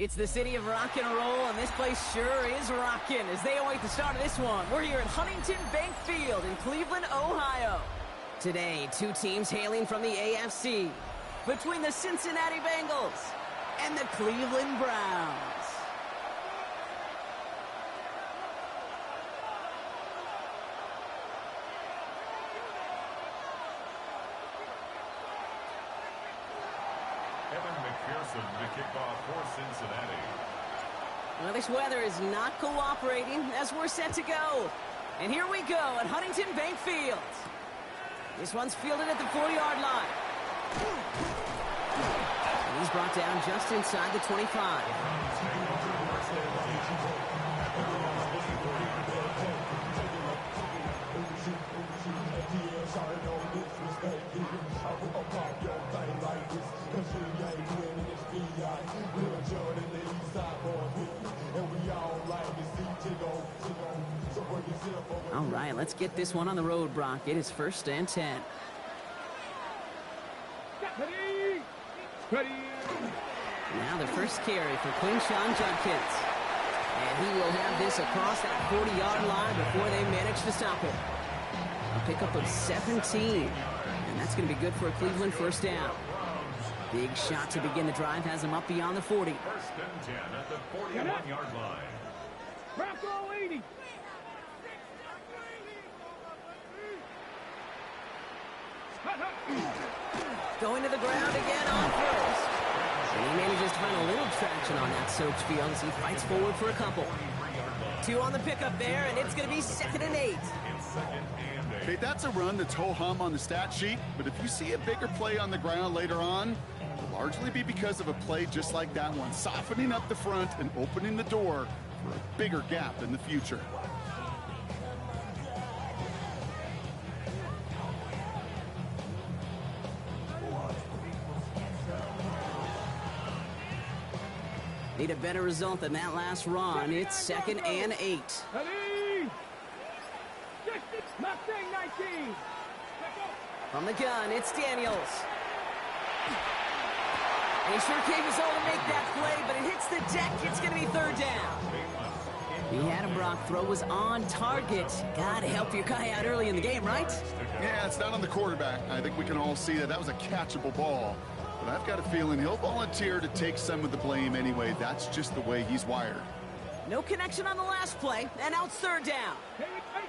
It's the city of rock and roll, and this place sure is rocking as they await the start of this one. We're here at Huntington Bank Field in Cleveland, Ohio. Today, two teams hailing from the AFC, between the Cincinnati Bengals and the Cleveland Browns. To kick off for Cincinnati. Well, this weather is not cooperating as we're set to go. And here we go at Huntington Bank Field. This one's fielded at the 40-yard line. And he's brought down just inside the 25. All right, let's get this one on the road, Brock. It is 1st and 10. Ready. Now the first carry for Quinshawn Judkins. And he will have this across that 40-yard line before they manage to stop it. A pickup of 17. And that's going to be good for a Cleveland first down. Big shot to begin the drive has him up beyond the 40. 1st and 10 at the 41-yard line. Bronco 80. Going to the ground again on first. And he manages to find a little traction on that soaked field as he fights forward for a couple. 2 on the pickup there, and it's going to be 2nd and 8. Okay, that's a run that's ho-hum on the stat sheet, but if you see a bigger play on the ground later on, it'll largely be because of a play just like that one, softening up the front and opening the door for a bigger gap in the future. Need a better result than that last run. It's 2nd and 8. Ready. 19. From the gun, it's Daniels. And he sure came his all to make that play, but it hits the deck. It's going to be 3rd down. He had him, Brock. Throw was on target. Got to help your guy out early in the game, right? Yeah, it's not on the quarterback. I think we can all see that that was a catchable ball. But I've got a feeling he'll volunteer to take some of the blame anyway. That's just the way he's wired. No connection on the last play, and now it's 3rd down.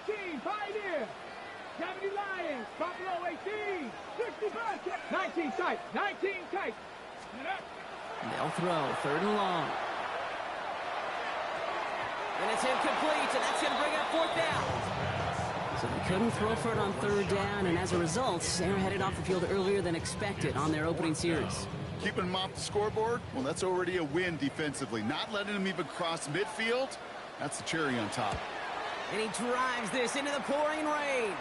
18, Pioneer. 70 Lions, Buffalo 18, 65, 19 tight, 19 tight. They'll throw 3rd and long. And it's incomplete, and that's going to bring up 4th down. So they couldn't throw for it on 3rd down, and as a result, they're headed off the field earlier than expected on their opening series. Keeping them off the scoreboard, well, that's already a win defensively. Not letting them even cross midfield, that's the cherry on top. And he drives this into the pouring rain.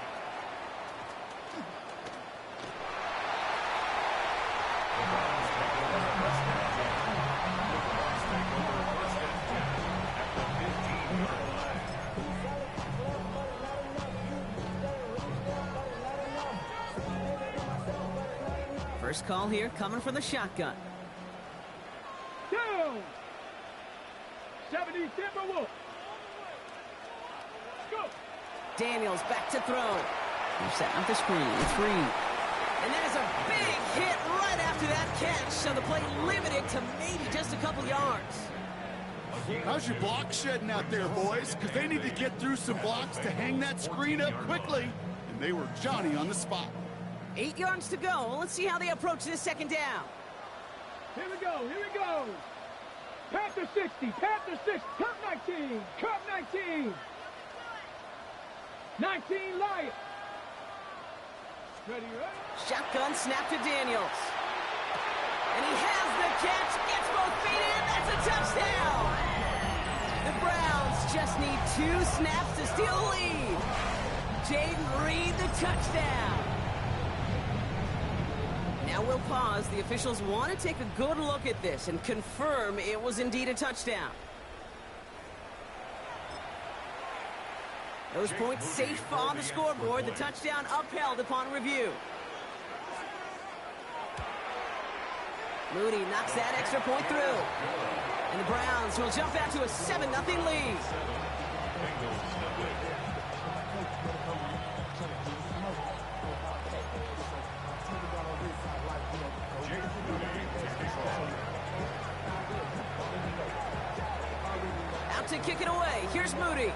First call here coming from the shotgun. Down. 70 Timberwolves. Go. Daniels back to throw. They're setting up the screen. 3. And there's a big hit right after that catch. So the play limited to maybe just a couple yards. How's your block shedding out there, boys? Because they need to get through some blocks to hang that screen up quickly. And they were Johnny on the spot. 8 yards to go. Let's see how they approach this 2nd down. Here we go. Panther 60, Panther 6, Cup 19, Cup 19. 19 Lions. Ready. Shotgun snap to Daniels. And he has the catch, gets both feet in, that's a touchdown! The Browns just need 2 snaps to steal the lead. Jaden Reed, the touchdown. Now we'll pause. The officials want to take a good look at this and confirm it was indeed a touchdown. Those points safe on the scoreboard. The touchdown upheld upon review. Moody knocks that extra point through. And the Browns will jump out to a 7-0 lead. Out to kick it away. Here's Moody.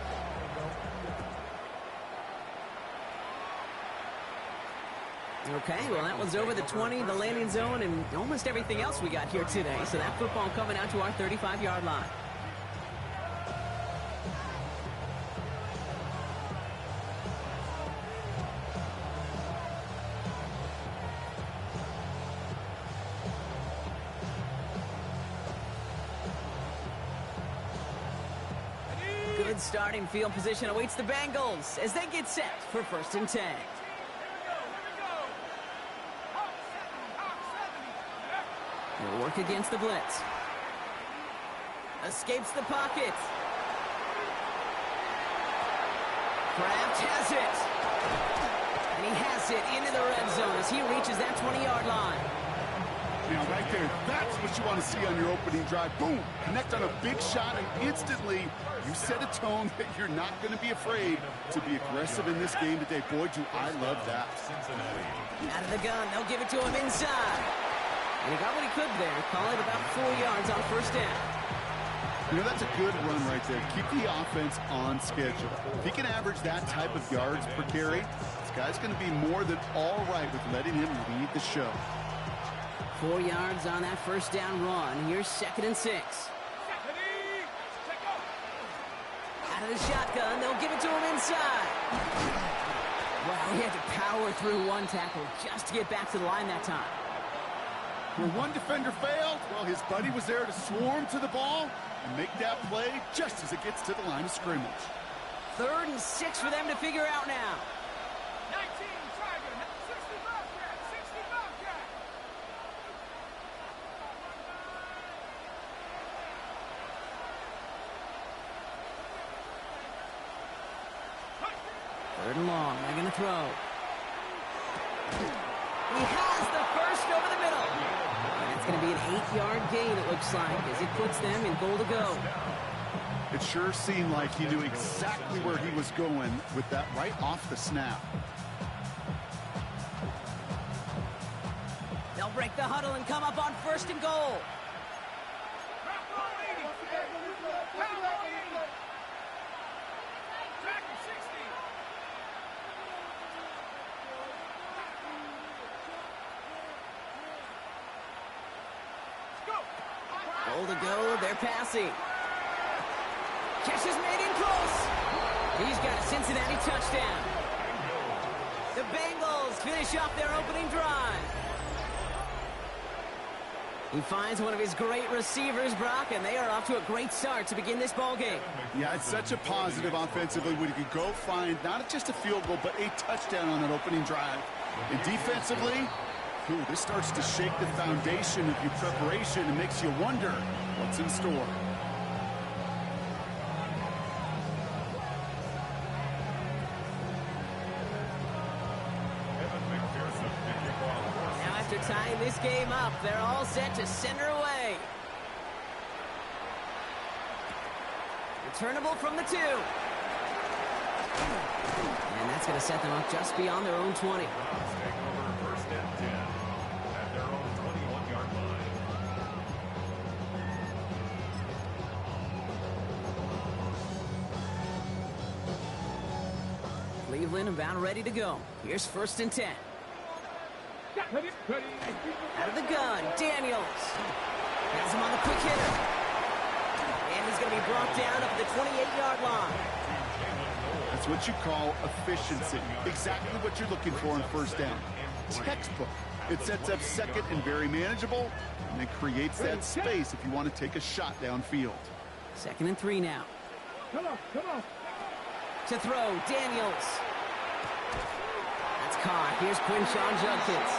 Okay, well, that was over the 20, the landing zone, and almost everything else we got here today. So that football coming out to our 35-yard line. Good starting field position awaits the Bengals as they get set for 1st and 10. He'll work against the blitz. Escapes the pocket. Kraft has it. And he has it into the red zone as he reaches that 20-yard line. Now, right there, that's what you want to see on your opening drive. Boom! Connect on a big shot, and instantly you set a tone that you're not going to be afraid to be aggressive in this game today. Boy, do I love that. Out of the gun, they'll give it to him inside. And he got what he could there. Call it about 4 yards on 1st down. You know, that's a good run right there. Keep the offense on schedule. If he can average that type of yards per carry, this guy's going to be more than all right with letting him lead the show. 4 yards on that 1st down run. Here's 2nd and 6. Out of the shotgun, they'll give it to him inside. Wow, he had to power through one tackle just to get back to the line that time. Where one defender failed, well, his buddy was there to swarm to the ball and make that play just as it gets to the line of scrimmage. 3rd and 6 for them to figure out now. 19, Tiger, 65 jack, 65 jack. Third and long, they're going to throw. He has the first over the middle. And it's going to be an 8-yard gain, it looks like, as it puts them in goal to go. It sure seemed like he knew exactly where he was going with that right off the snap. They'll break the huddle and come up on 1st and goal. Goal to go, they're passing. Catch is made in close. He's got a Cincinnati touchdown. The Bengals finish off their opening drive. He finds one of his great receivers, Brock, and they are off to a great start to begin this ball game. Yeah, it's such a positive offensively when you can go find not just a field goal, but a touchdown on that opening drive. And defensively, this starts to shake the foundation of your preparation and makes you wonder what's in store. Now after tying this game up, they're all set to send her away. Returnable from the 2. And that's going to set them up just beyond their own 20. Cleveland about ready to go. Here's 1st and 10. Out of the gun, Daniels. Has him on the quick hitter. And he's going to be brought down up the 28-yard line. That's what you call efficiency. Exactly what you're looking for on 1st down. Textbook. It sets up 2nd and very manageable, and it creates that space if you want to take a shot downfield. 2nd and 3 now. Come on, come on. To throw, Daniels. That's caught. Here's Quinshawn Judkins.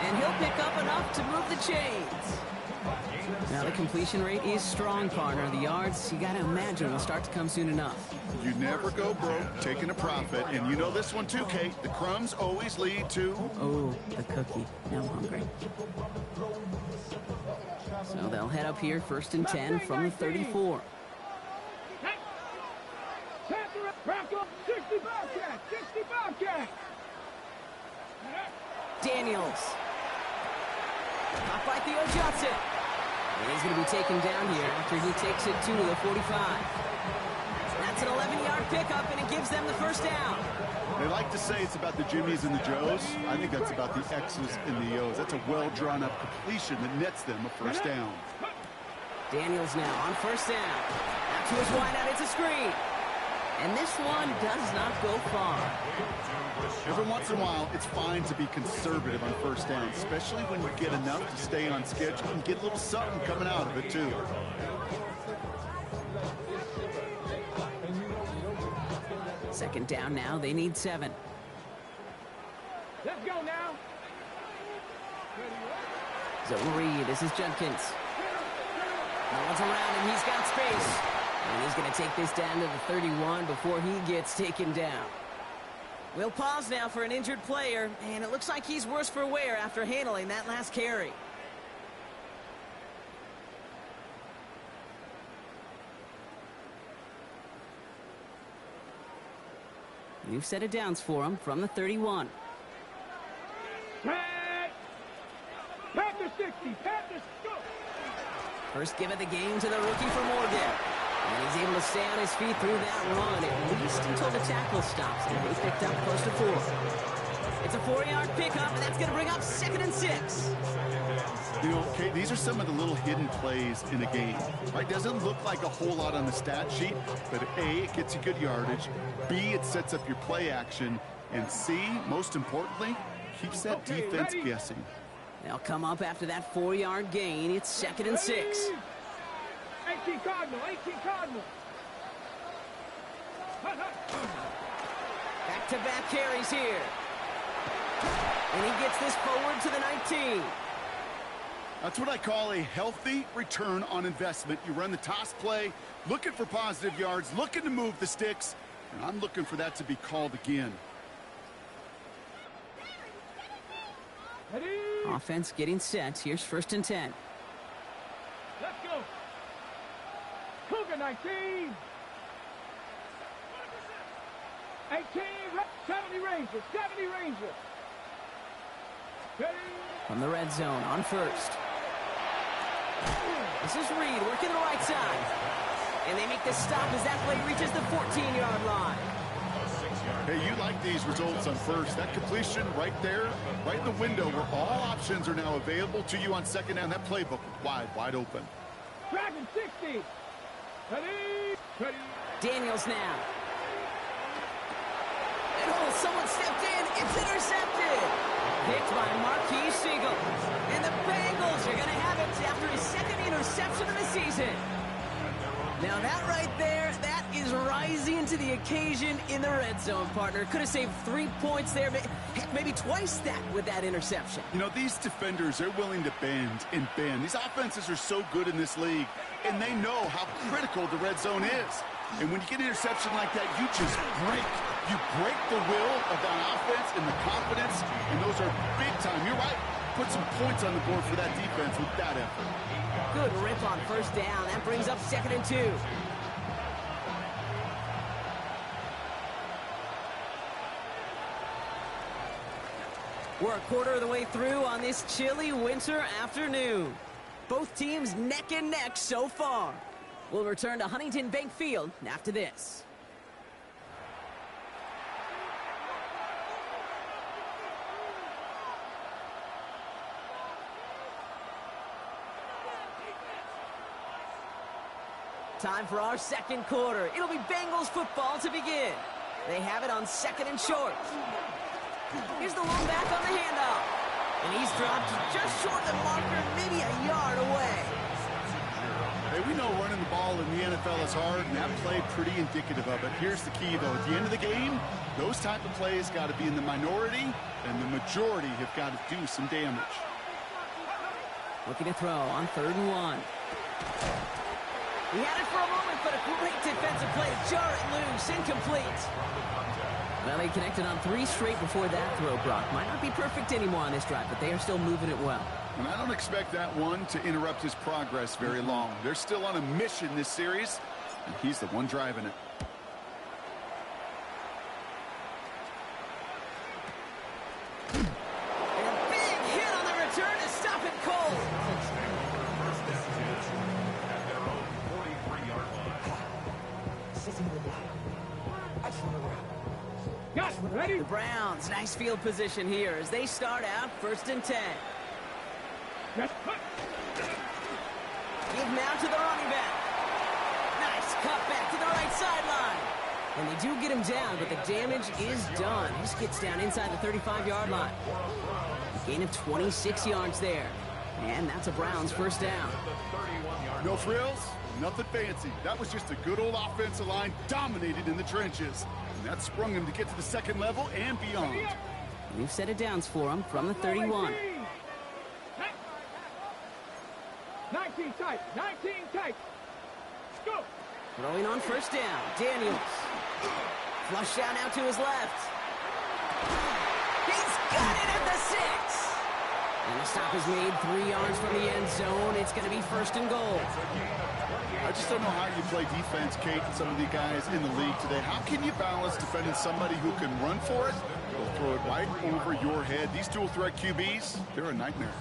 And he'll pick up enough to move the chains. Now the completion rate is strong, partner. The yards, you got to imagine, will start to come soon enough. You never go broke taking a profit. And you know this one too, Kate. The crumbs always lead to... Oh, the cookie. Now I'm hungry. So they'll head up here, 1st and 10 from the 34. Daniels. Caught by Theo Johnson. And he's going to be taken down here after he takes it to the 45. That's an 11-yard pickup, and it gives them the first down. They like to say it's about the Jimmies and the Joes. I think that's about the X's and the O's. That's a well-drawn-up completion that nets them a first down. Daniels now on 1st down. Out to his wideout, it's a screen. And this one does not go far. Every once in a while, it's fine to be conservative on 1st down, especially when you get enough to stay on schedule and get a little something coming out of it, too. Second down now, they need 7. Let's go now. Zone read, this is Judkins. No one's around him, he's got space. And he's going to take this down to the 31 before he gets taken down. We'll pause now for an injured player, and it looks like he's worse for wear after handling that last carry. New set of downs for him from the 31. Panther 60, Panthers go. First give of the game to the rookie for Morgan. And he's able to stay on his feet through that run, at least until the tackle stops. And they picked up close to 4. It's a 4-yard pickup, and that's going to bring up 2nd and 6. You know, okay, these are some of the little hidden plays in a game. Right? Doesn't look like a whole lot on the stat sheet, but A, it gets you good yardage. B, it sets up your play action. And C, most importantly, keeps that defense guessing. They'll come up after that 4-yard gain. It's 2nd and 6. 18 Cardinal, 18 Cardinal. Back-to-back carries here. And he gets this forward to the 19. That's what I call a healthy return on investment. You run the toss play, looking for positive yards, looking to move the sticks, and I'm looking for that to be called again. Offense getting set. Here's 1st and 10. Let's go. Cougar 19. 18, 70 Rangers, 70 Rangers. From the red zone on 1st. This is Reed working the right side. And they make the stop as that play reaches the 14-yard line. Hey, you like these results on 1st. That completion right there, right in the window where all options are now available to you on 2nd down. That playbook wide open. Dragon 60. Ready. Daniels now. And someone stepped in. It's intercepted. Picked by Marquis Siegel. And the Bengals are going to have it after his 2nd interception of the season. Now that right there, that is rising to the occasion in the red zone, partner. Could have saved 3 points there, maybe twice that with that interception. You know, these defenders, they're willing to bend and bend. These offenses are so good in this league, and they know how critical the red zone is. And when you get an interception like that, you just break. You break the will of that offense and the confidence, and those are big time. You're right. Put some points on the board for that defense with that effort. Good rip on 1st down. That brings up 2nd and 2. We're a quarter of the way through on this chilly winter afternoon. Both teams neck and neck so far. We'll return to Huntington Bank Field after this. Time for our 2nd quarter. It'll be Bengals football to begin. They have it on 2nd and short. Here's the long back on the handoff. And he's dropped just short of the marker, maybe a yard away. Hey, we know running the ball in the NFL is hard, and that play pretty indicative of it. Here's the key, though. At the end of the game, those type of plays got to be in the minority, and the majority have got to do some damage. Looking to throw on 3rd and 1. He had it for a moment, but a great defensive play to jar it loose. Incomplete. Well, they connected on 3 straight before that throw, Brock. Might not be perfect anymore on this drive, but they are still moving it well. And I don't expect that one to interrupt his progress very long. They're still on a mission this series, and he's the one driving it. And a big hit on the return to stop it cold. First down 10 at their own 43-yard line. Got it. Ready? The Browns, nice field position here as they start out 1st and 10. Yes. Give now to the running back. Nice cut back to the right sideline. And they do get him down, but the damage is done. This gets down inside the 35-yard line. A gain of 26 yards there. And that's a Browns first down. No frills, nothing fancy. That was just a good old offensive line dominated in the trenches. And that sprung him to get to the second level and beyond. New set of downs for him from the 31. 19 tight. 19 tight. Let's go. Throwing on first down. Daniels. Flush out now to his left. He's got it at the 6. And the stop is made 3 yards from the end zone. It's going to be 1st and goal. I just don't know how you play defense, Kate, and some of the guys in the league today. How can you balance defending somebody who can run for it or throw it right over your head? These dual threat QBs, they're a nightmare.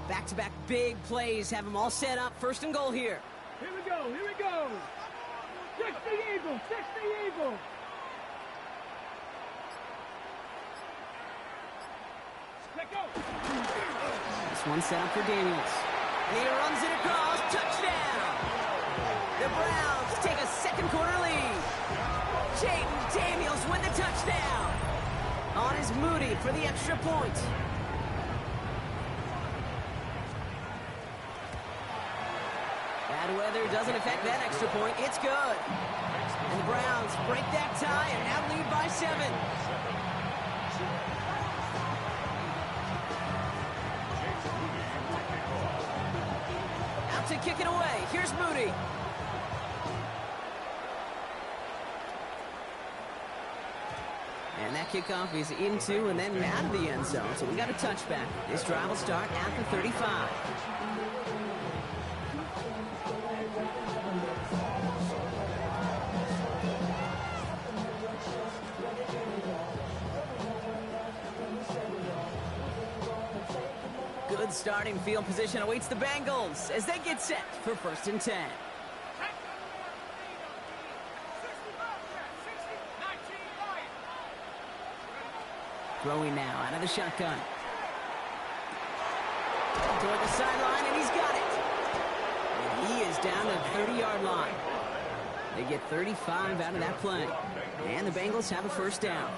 Back-to-back big plays have them all set up. 1st and goal here. Here we go. Here we go. 60 Eagles. 60 Eagles. Let go. This one set up for Daniels. And he runs it across. Touchdown! The Browns take a second quarter lead. Jaden Daniels with the touchdown. On is Moody for the extra point. Bad weather doesn't affect that extra point. It's good. And the Browns break that tie and now lead by 7. Out to kick it away. Here's Moody. And that kickoff is into and then out of the end zone. So we got a touchback. This drive will start at the 35. Good starting field position awaits the Bengals as they get set for 1st and 10. Throwing now out of the shotgun. Toward the sideline, and he's got it. And he is down to the 30-yard line. They get 35 out of that play. And the Bengals have a first down.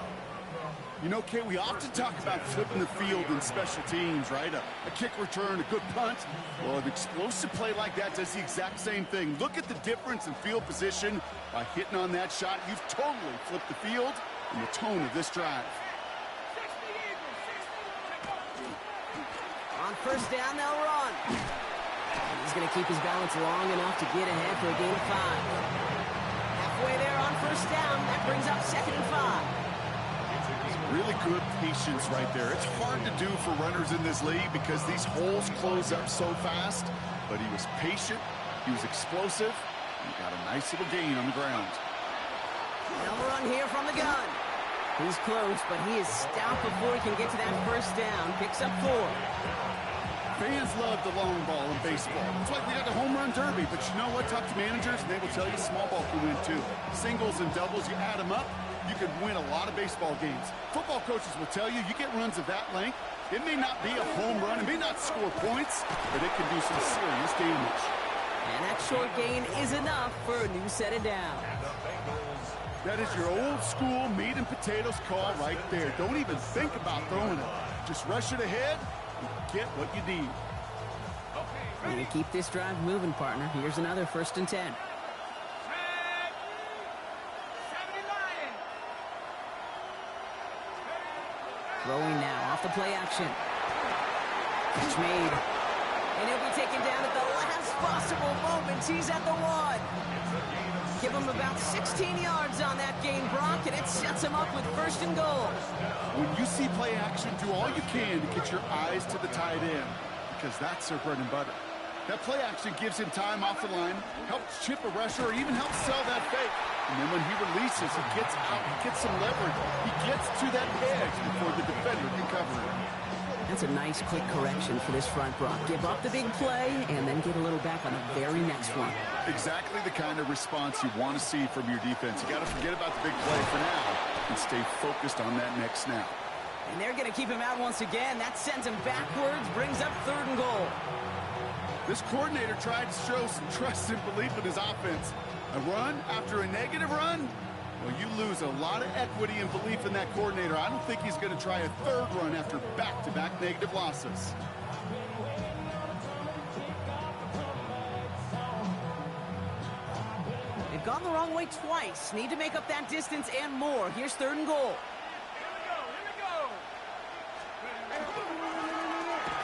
You know, Kate, we often talk about flipping the field in special teams, right? A kick return, a good punt. Well, an explosive play like that does the exact same thing. Look at the difference in field position. By hitting on that shot, you've totally flipped the field and the tone of this drive. On first down, they'll run. He's going to keep his balance long enough to get ahead for a gain of 5. Halfway there on first down. That brings up 2nd and 5. Really good patience right there. It's hard to do for runners in this league because these holes close up so fast. But he was patient, he was explosive, and he got a nice little gain on the ground. They'll run here from the gun. He's close, but he is stopped before he can get to that first down. Picks up 4. Fans love the long ball in baseball. It's like we got the home run derby, but you know what? Talk to managers, and they will tell you small ball can win too. Singles and doubles, you add them up, you can win a lot of baseball games. Football coaches will tell you, you get runs of that length, it may not be a home run, it may not score points, but it can do some serious damage. And that short gain is enough for a new set of downs. That is your old school meat and potatoes call right there. Don't even think about throwing it. Just rush it ahead and get what you need. And to keep this drive moving, partner, here's another 1st and 10. Throwing now off the play action. Catch made. And he'll be taken down at the last possible moment. He's at the 1. Give him about 16 yards on that gain, Brock, and it sets him up with 1st and goal. When you see play action, do all you can to get your eyes to the tight end, because that's their bread and butter. That play action gives him time off the line, helps chip a rusher, or even helps sell that fake. And then when he releases, he gets out, he gets some leverage. He gets to that edge before the defender can cover it. That's a nice, quick correction for this front, Brock. Give up the big play and then get a little back on the very next one. Exactly the kind of response you want to see from your defense. You got to forget about the big play for now and stay focused on that next snap. And they're going to keep him out once again. That sends him backwards, brings up 3rd and goal. This coordinator tried to show some trust and belief in his offense. A run after a negative run? Well, you lose a lot of equity and belief in that coordinator. I don't think he's going to try a 3rd run after back-to-back negative losses. They've gone the wrong way twice. Need to make up that distance and more. Here's 3rd and goal.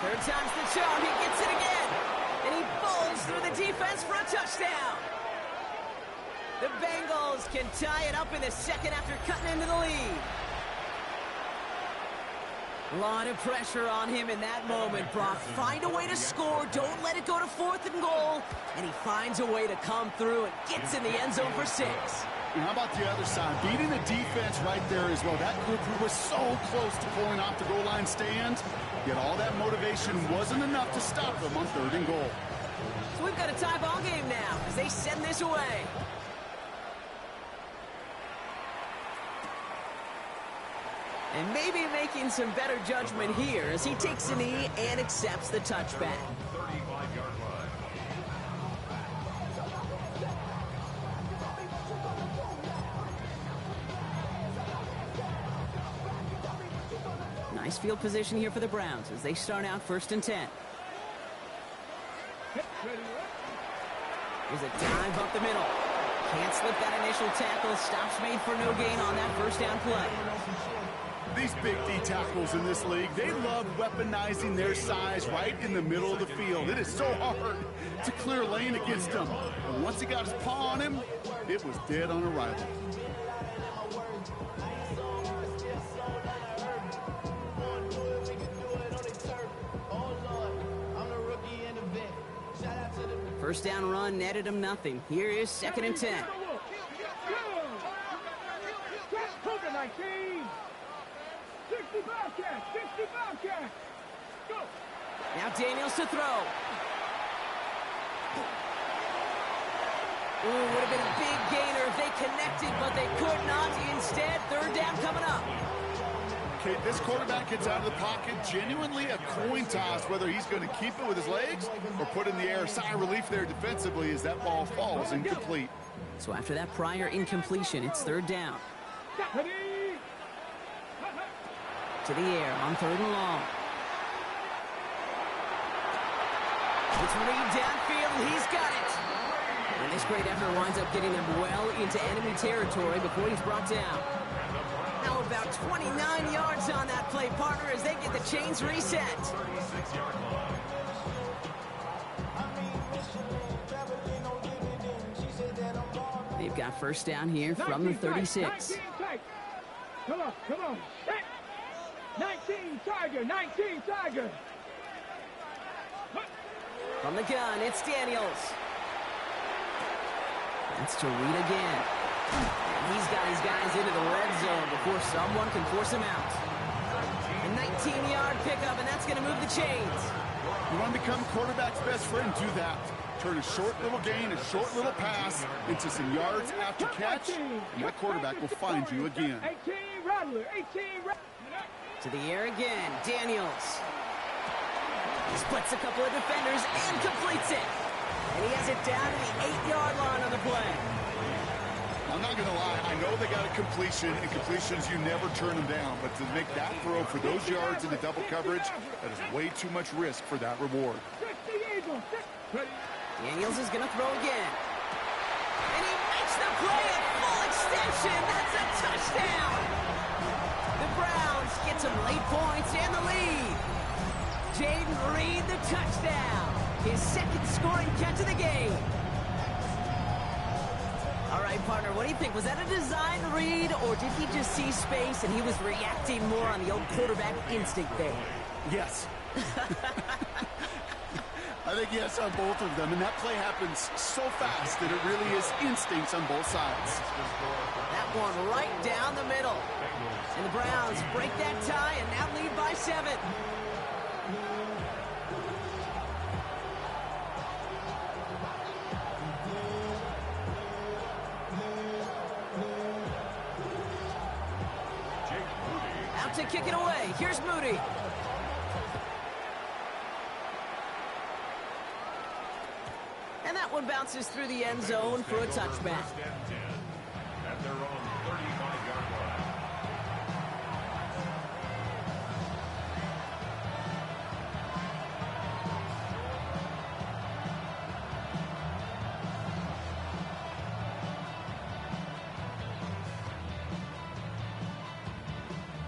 Third time's the charm. He gets it again. And he bowls through the defense for a touchdown. The Bengals can tie it up in the 2nd after cutting into the lead. A lot of pressure on him in that moment, Brock. Find a way to score. Don't let it go to 4th and goal. And he finds a way to come through and gets in the end zone for 6. And how about the other side? Beating the defense right there as well. That group who was so close to pulling off the goal line stand, yet all that motivation wasn't enough to stop them on 3rd and goal. So we've got a tie ball game now as they send this away. And maybe making some better judgment here as he takes a knee and accepts the touchback. 35-yard line. Nice field position here for the Browns as they start out 1st and 10. There's a dive up the middle. Can't slip that initial tackle. Stops made for no gain on that 1st down play. These big D tackles in this league, they love weaponizing their size right in the middle of the field. It is so hard to clear lane against them. And once he got his paw on him, it was dead on arrival. First down run netted him nothing. Here is 2nd and 10. Cover 19. 60 Bobcats. 60 Bobcats. Go. Now Daniels to throw. Ooh, would have been a big gainer if they connected, but they could not. Instead, 3rd down coming up. Okay, this quarterback gets out of the pocket, genuinely a coin toss, whether he's going to keep it with his legs or put in the air. Sigh of relief there defensively as that ball falls incomplete. So after that prior incompletion, it's 3rd down. To the air on 3rd and long. It's Reed downfield. He's got it. And this great effort winds up getting them well into enemy territory before he's brought down. Now about 29 yards on that play, partner, as they get the chains reset. 36-yard line. They've got 1st down here from the 36. 19 tight. Come on, come on. 19 Tiger, 19 Tiger. From the gun, it's Daniels. That's to Reed again. And he's got his guys into the red zone before someone can force him out. A 19-yard pickup, and that's going to move the chains. You want to become quarterback's best friend, do that. Turn a short little gain, a short little pass into some yards after catch, and that quarterback will find you again. 18 Rattler, 18 Rattler. To the air again, Daniels. He splits a couple of defenders and completes it. And he has it down to the 8-yard line on the play. I'm not going to lie, I know they got a completion, and completions, you never turn them down. But to make that throw for those yards in the double coverage, that is way too much risk for that reward. Daniels is going to throw again. And he makes the play at full extension. That's a touchdown. The Browns gets them late points and the lead. Jaden Reed, the touchdown. His second scoring catch of the game. All right, partner, what do you think? Was that a design read, or did he just see space and he was reacting more on the old quarterback instinct there? Yes. I think yes on both of them, and that play happens so fast that it really is instincts on both sides. That one right down the middle. And the Browns break that tie and now lead by 7. Out to kick it away. Here's Moody. And that one bounces through the end zone for a touchback. At their own 35-yard line.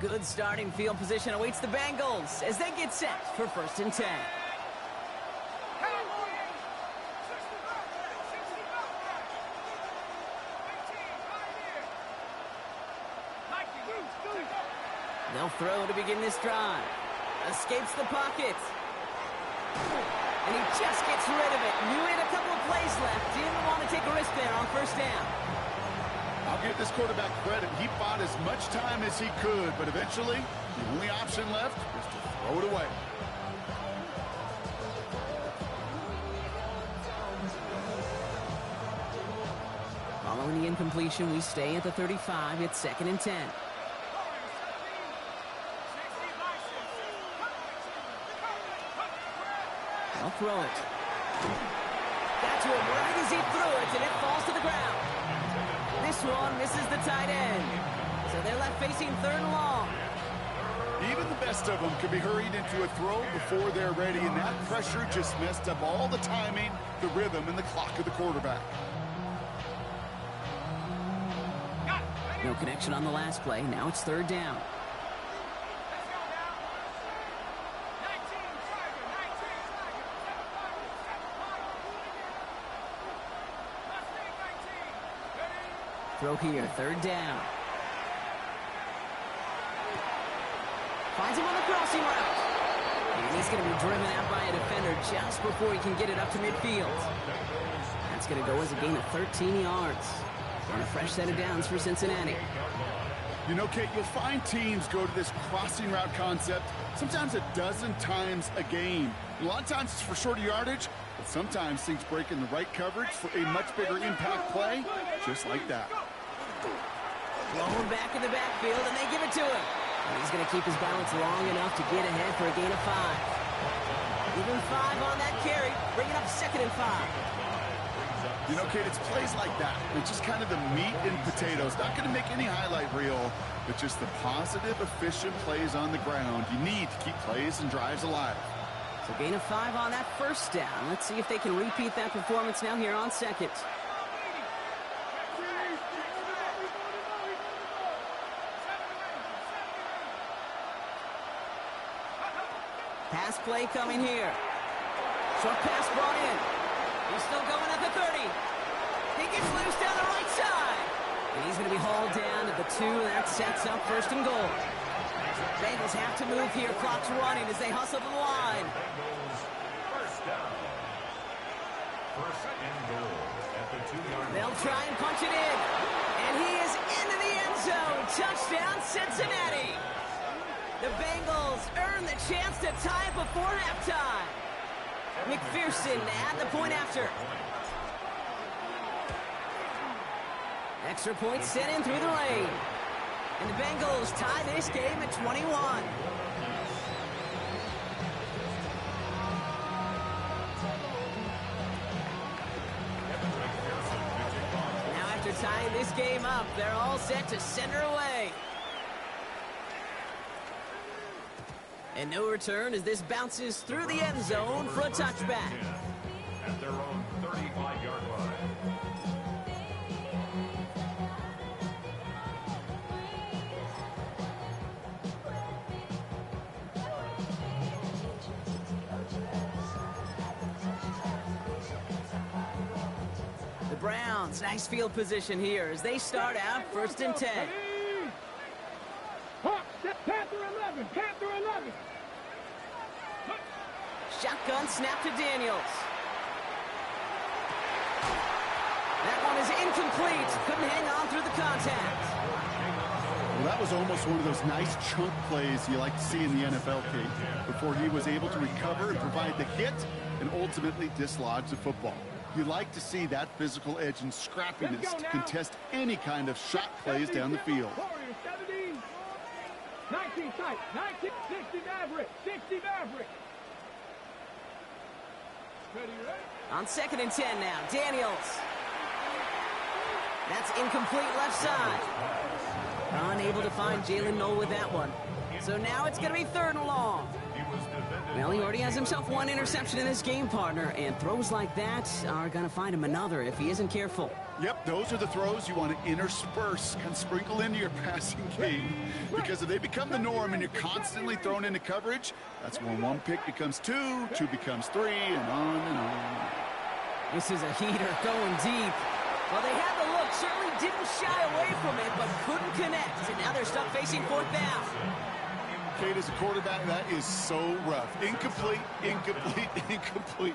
Good starting field position awaits the Bengals as they get set for 1st and 10. They'll throw to begin this drive. Escapes the pocket. And he just gets rid of it. Knew he had a couple of plays left. Didn't want to take a risk there on 1st down. I'll give this quarterback credit. He bought as much time as he could, but eventually, the only option left was to throw it away. Following the incompletion, we stay at the 35. It's 2nd and 10. They'll throw it. Got to him right as he threw it, and it falls to the ground. This one misses the tight end. So they're left facing 3rd and long. Even the best of them can be hurried into a throw before they're ready, and that pressure just messed up all the timing, the rhythm, and the clock of the quarterback. No connection on the last play. Now it's 3rd down. Throw here, 3rd down. Finds him on the crossing route. And he's going to be driven out by a defender just before he can get it up to midfield. That's going to go as a gain of 13 yards. And a fresh set of downs for Cincinnati. You know, Kate, you'll find teams go to this crossing route concept sometimes a dozen times a game. A lot of times it's for shorter yardage, but sometimes things break in the right coverage for a much bigger impact play, just like that. Blown back in the backfield, and they give it to him. And he's going to keep his balance long enough to get ahead for a gain of 5. Even 5 on that carry, bringing up 2nd and 5. You know, Kate, it's plays like that. It's just kind of the meat and potatoes. Not going to make any highlight reel, but just the positive, efficient plays on the ground. You need to keep plays and drives alive. So gain of 5 on that 1st down. Let's see if they can repeat that performance now here on 2nd. Pass play coming here. Short pass brought in. He's still going at the 30. He gets loose down the right side. And he's going to be hauled down at the 2. That sets up 1st and goal. Bengals have to move here. Clock's running as they hustle to the line. First down. 1st and goal at the 2-yard line. They'll try and punch it in. And he is into the end zone. Touchdown, Cincinnati. The Bengals earn the chance to tie it before halftime. McPherson at the point after. Extra point sent in through the lane. And the Bengals tie this game at 21. Now after tying this game up, they're all set to send her away. And no return as this bounces through the end zone for a touchback. At their own 35-yard line. Browns. Nice field position here as they start out 1st and 10. Panther 11, Panther 11. Shotgun snap to Daniels. That one is incomplete. Couldn't hang on through the contact. Well, that was almost one of those nice chunk plays you like to see in the NFL, Kate, before he was able to recover and provide the hit and ultimately dislodge the football. You like to see that physical edge and scrappiness to contest any kind of shot plays down the field. 19 tight, 19, 60 Maverick, 60 Maverick. On 2nd and 10 now, Daniels. That's incomplete left side. Unable to find Jalen Noel with that one. So now it's going to be 3rd and long. Well, he already has himself 1 interception in this game, partner, and throws like that are going to find him another if he isn't careful. Yep, those are the throws you want to intersperse and sprinkle into your passing game, because if they become the norm and you're constantly thrown into coverage, that's when 1 pick becomes 2, 2 becomes 3, and on and on. This is a heater going deep. Well, they had the look, certainly didn't shy away from it, but couldn't connect, and now they're stuck facing 4th down. Kate, as a quarterback, that is so rough. Incomplete, incomplete, incomplete.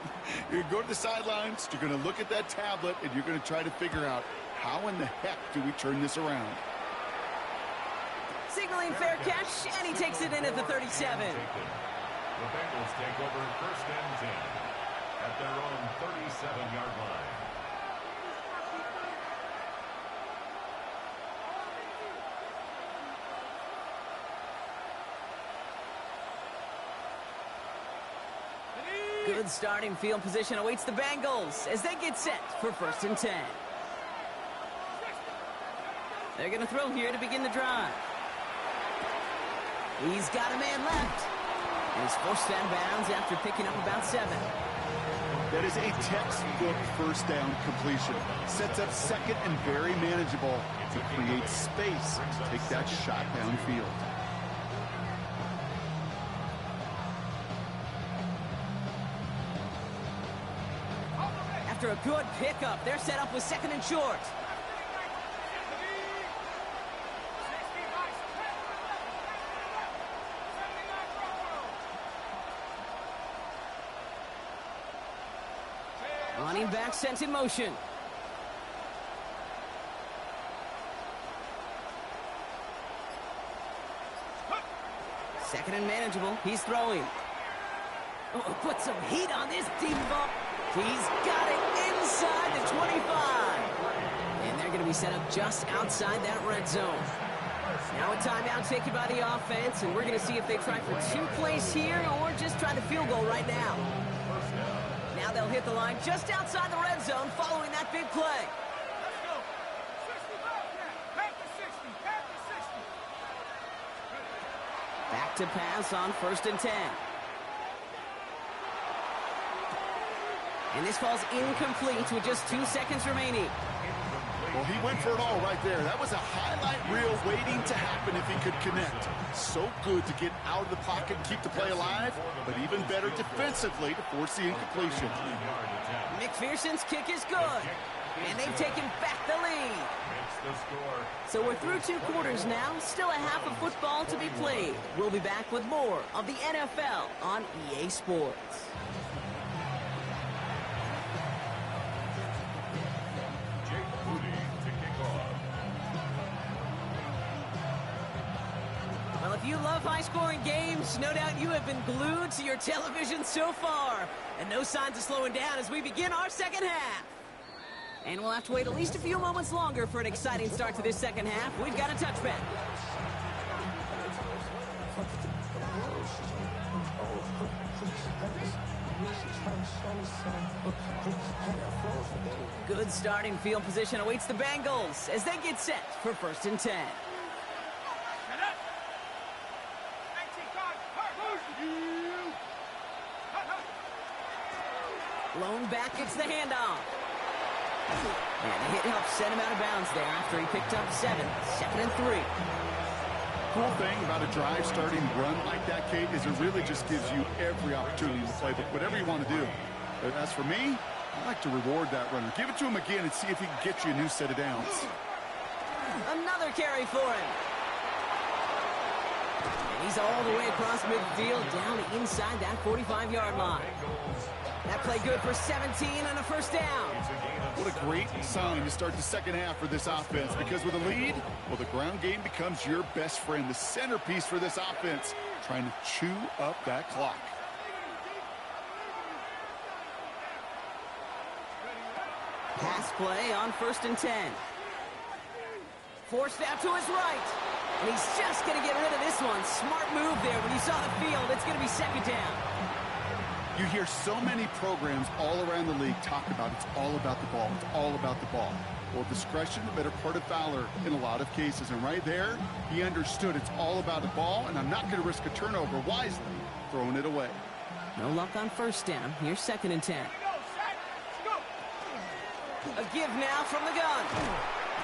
You're going to go to the sidelines, you're going to look at that tablet, and you're going to try to figure out how in the heck do we turn this around. Signaling fair catch, and he takes it in at the 37. The Bengals take over 1st and 10 at their own 37-yard line. Good starting field position awaits the Bengals as they get set for 1st and 10. They're going to throw here to begin the drive. He's got a man left. And he's forced out of bounds after picking up about 7. That is a textbook 1st down completion. Sets up 2nd and very manageable to create space to take that shot downfield. After a good pickup, they're set up with 2nd and short. Running back sent in motion. Second and manageable. He's throwing. Oh, put some heat on this deep ball. He's got it inside the 25. And they're going to be set up just outside that red zone. Now a timeout taken by the offense, and we're going to see if they try for 2 plays here or just try the field goal right now. Now they'll hit the line just outside the red zone following that big play. Back to pass on 1st and 10. And this falls incomplete with just 2 seconds remaining. Well, he went for it all right there. That was a highlight reel waiting to happen if he could connect. So good to get out of the pocket and keep the play alive, but even better defensively to force the incompletion. McPherson's kick is good, and they've taken back the lead. So we're through 2 quarters now, still a half of football to be played. We'll be back with more of the NFL on EA Sports. Well, if you love high-scoring games, no doubt you have been glued to your television so far. And no signs of slowing down as we begin our second half. And we'll have to wait at least a few moments longer for an exciting start to this second half. We've got a touchback. Good starting field position awaits the Bengals as they get set for 1st and 10. Lone back gets the handoff. And the hit helps set him out of bounds there after he picked up 7. 2nd and 3. Cool thing about a drive starting run like that, Kate, is it really just gives you every opportunity to play whatever you want to do. But as for me, I like to reward that runner. Give it to him again and see if he can get you a new set of downs. Another carry for him. And he's all the way across midfield, down inside that 45-yard line. That play good for 17 and a first down. What a great sign to start the second half for this offense, because with a lead, well, the ground game becomes your best friend, the centerpiece for this offense, trying to chew up that clock. Pass play on 1st and 10. Forced out to his right. And he's just going to get rid of this one. Smart move there. When you saw the field, it's going to be second down. You hear so many programs all around the league talk about it's all about the ball. It's all about the ball. Well, discretion, the better part of valor in a lot of cases. And right there, he understood it's all about the ball, and I'm not going to risk a turnover, wisely throwing it away. No luck on first down. Here's 2nd and 10. A give now from the gun.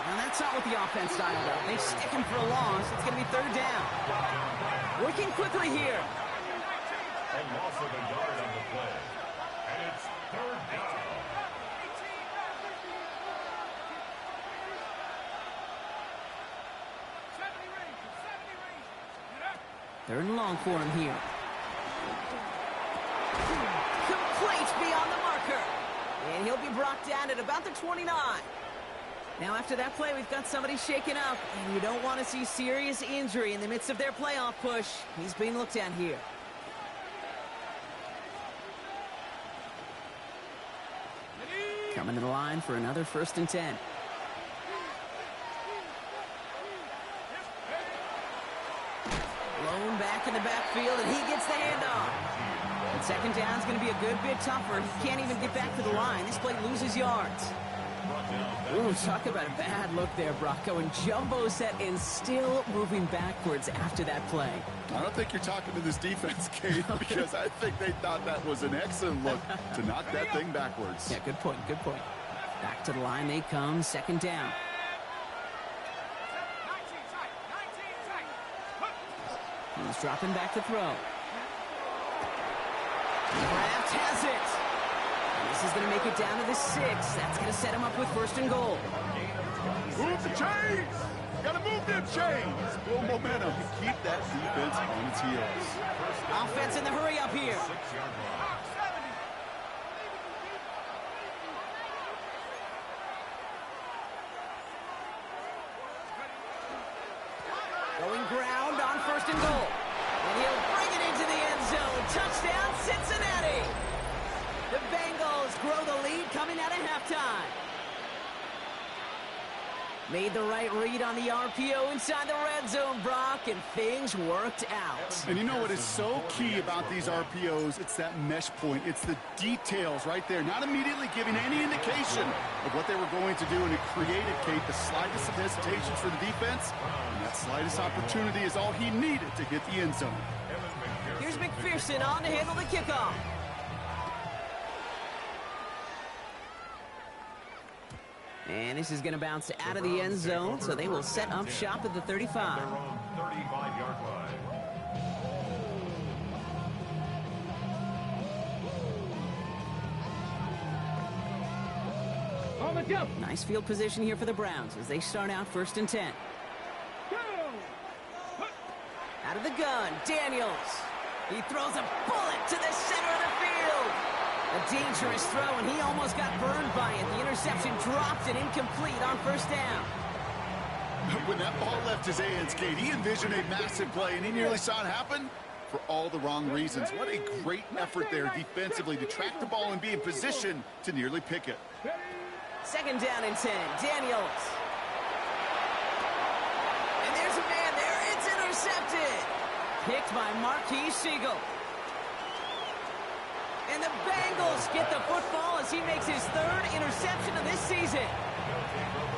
Now that's not what the offense dialed up. They stick him for a loss. It's going to be 3rd down. Working quickly here. A loss of a yard on the play. And it's 3rd down. Third and long for him here. Complete beyond the marker. And he'll be brought down at about the 29. Now after that play, we've got somebody shaken up. And you don't want to see serious injury in the midst of their playoff push. He's being looked at here. Coming to the line for another 1st and 10. Blown back in the backfield, and he gets the handoff. And 2nd down is going to be a good bit tougher. He can't even get back to the line. This play loses yards. Ooh, talk about a bad look there, Brock. Going jumbo set and still moving backwards after that play. I don't think you're talking to this defense, Kate, because I think they thought that was an excellent look to knock that thing backwards. Yeah, good point, good point. Back to the line they come, 2nd down. He's dropping back to throw. Kraft has it. And this is going to make it down to the 6. That's going to set him up with 1st and goal. Move the chains! Gotta move them chains! Build momentum and keep that defense on its heels. Offense in the hurry up here. Going ground on 1st and goal. And he'll bring it into the end zone. Touchdown, Cincinnati! The Bengals grow the lead coming out of halftime. Made the right read on the RPO inside the red zone, Brock, and things worked out. And you know what is so key about these RPOs? It's that mesh point. It's the details right there. Not immediately giving any indication of what they were going to do, and it created, Kate, the slightest of hesitations for the defense. And that slightest opportunity is all he needed to hit the end zone. Here's McPherson on to handle the kickoff. And this is going to bounce out of the end zone, so they will set up shop at the 35. They're on 35-yard line. On the jump. Nice field position here for the Browns as they start out 1st and 10. Go. Out of the gun, Daniels. He throws a bullet to the center of the field. A dangerous throw, and he almost got burned by it. The interception dropped and incomplete on 1st down. When that ball left his hands, Kate, he envisioned a massive play, and he nearly saw it happen for all the wrong reasons. What a great effort there defensively to track the ball and be in position to nearly pick it. 2nd down and 10. Daniels. And there's a man there. It's intercepted. Picked by Marquise Siegel. And the Bengals get the football as he makes his 3rd interception of this season.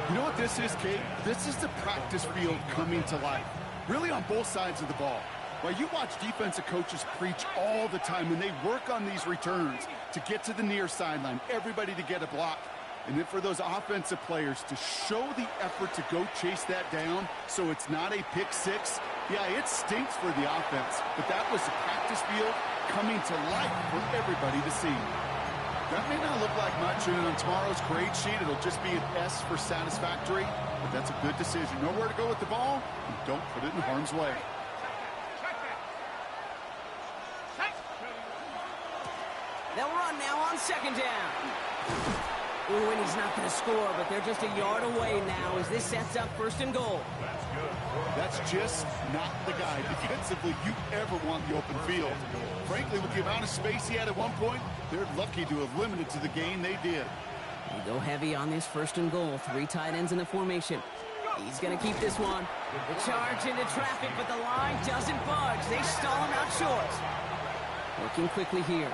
You know what this is, Kate? This is the practice field coming to life, really on both sides of the ball. While you watch defensive coaches preach all the time when they work on these returns to get to the near sideline, everybody to get a block. And then for those offensive players to show the effort to go chase that down so it's not a pick six, yeah, it stinks for the offense. But that was the practice field coming to life for everybody to see. That may not look like much, and on tomorrow's grade sheet, it'll just be an S for satisfactory, but that's a good decision. Know where to go with the ball, and don't put it in harm's way. They'll run now on second down. Ooh, and he's not going to score, but they're just a yard away now as this sets up first and goal. That's just not the guy defensively you ever want the open field. Frankly, with the amount of space he had at one point, they're lucky to have limited to the gain they did. They go heavy on this first and goal. 3 tight ends in the formation. He's going to keep this one. The charge into traffic, but the line doesn't budge. They stall him out short. Working quickly here.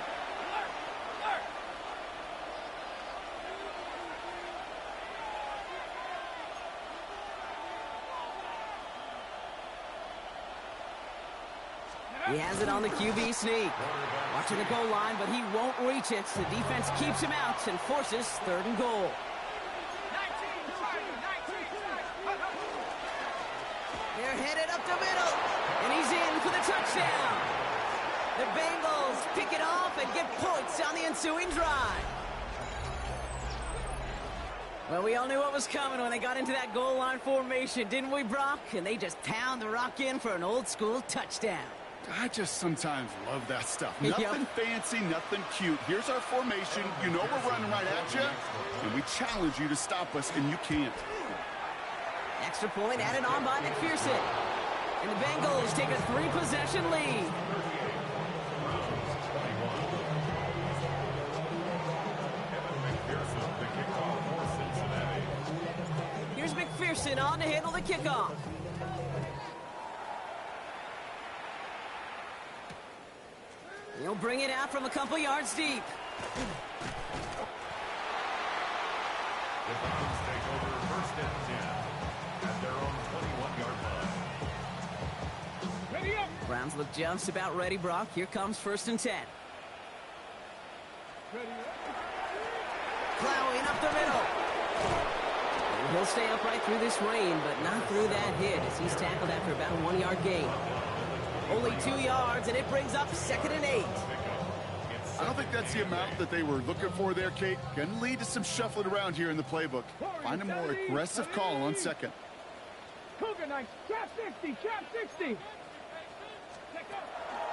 He has it on the QB sneak. Watching the goal line, but he won't reach it. The defense keeps him out and forces third and goal. They're headed up the middle, and he's in for the touchdown. The Bengals pick it off and get points on the ensuing drive. Well, we all knew what was coming when they got into that goal line formation, didn't we, Brock? And they just pound the rock in for an old-school touchdown. I just sometimes love that stuff. Nothing fancy, nothing cute. Here's our formation. You know we're running right at you, and we challenge you to stop us, and you can't. Extra point added on by McPherson. And the Bengals take a 3-possession lead. Here's McPherson on to handle the kickoff. He'll bring it out from a couple yards deep. The Browns take over first and 10 at their own 21-yard line. Ready up. Browns look just about ready, Brock. Here comes first and 10. Ready up. Plowing up the middle. And he'll stay upright through this rain, but not through that hit as he's tackled after about a 1-yard gain. Only 2 yards, and it brings up 2nd and 8. I don't think that's the amount that they were looking for there, Kate. Going to lead to some shuffling around here in the playbook. Find a more aggressive call on second. Cougar Knights, trap 60, trap 60.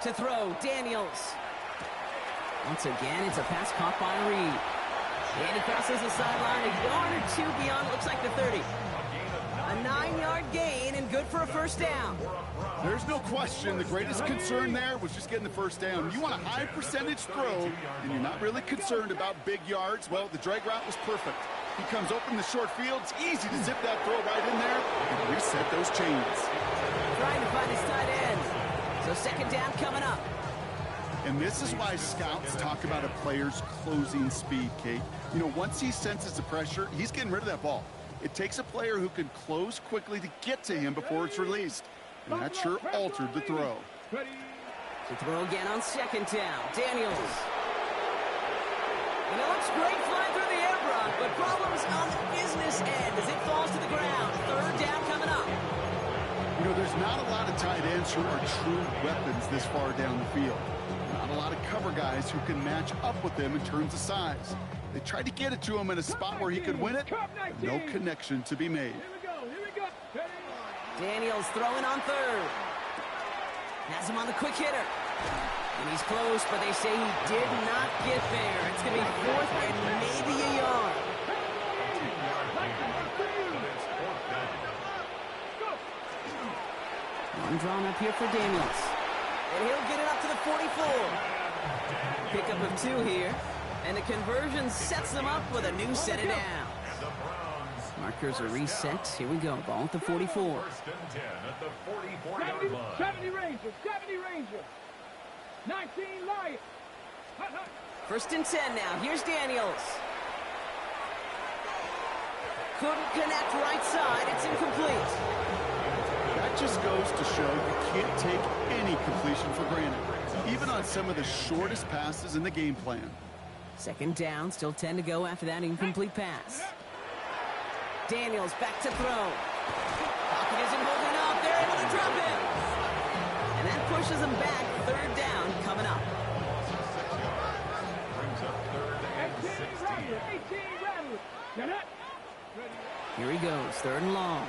To throw, Daniels. Once again, it's a pass caught by Reed. And he crosses the sideline a yard or 2 beyond, looks like the 30. A 9-yard gain and good for a first down. There's no question the greatest concern there was just getting the first down. You want a high percentage throw, and you're not really concerned about big yards. Well, the drag route was perfect. He comes open the short field. It's easy to zip that throw right in there and reset those chains. Trying to find his tight end. So second down coming up. And this is why scouts talk about a player's closing speed, Kate. You know, once he senses the pressure, he's getting rid of that ball. It takes a player who can close quickly to get to him before it's released. And that sure altered the throw. To throw again on second down. Daniels. And it looks great flying through the air, Brock, but problems on the business end as it falls to the ground. Third down coming up. You know, there's not a lot of tight ends who are true weapons this far down the field. Not a lot of cover guys who can match up with them in terms of size. They tried to get it to him in a spot where he could win it. No connection to be made. Here we go, here we go. Ready. Daniels throwing on third. Has him on the quick hitter. And he's close, but they say he did not get there. It's going to be 4th and maybe a yard. One drawn up here for Daniels. And he'll get it up to the 44. Pickup of 2 here. And the conversion sets them up with a new set of downs. Markers are reset. Here we go. Ball at the 44. First and 10 at the 44-yard line. 70 Rangers, 70 Rangers. 19 Lions. Hut, hut. First and 10 now. Here's Daniels. Couldn't connect right side. It's incomplete. That just goes to show you can't take any completion for granted, even on some of the shortest passes in the game plan. Second down, still 10 to go after that incomplete pass. Daniels back to throw. Pocket isn't holding up. They're able to drop him. And that pushes them back. Third down coming up. Brings up 3rd and Here he goes, 3rd and long.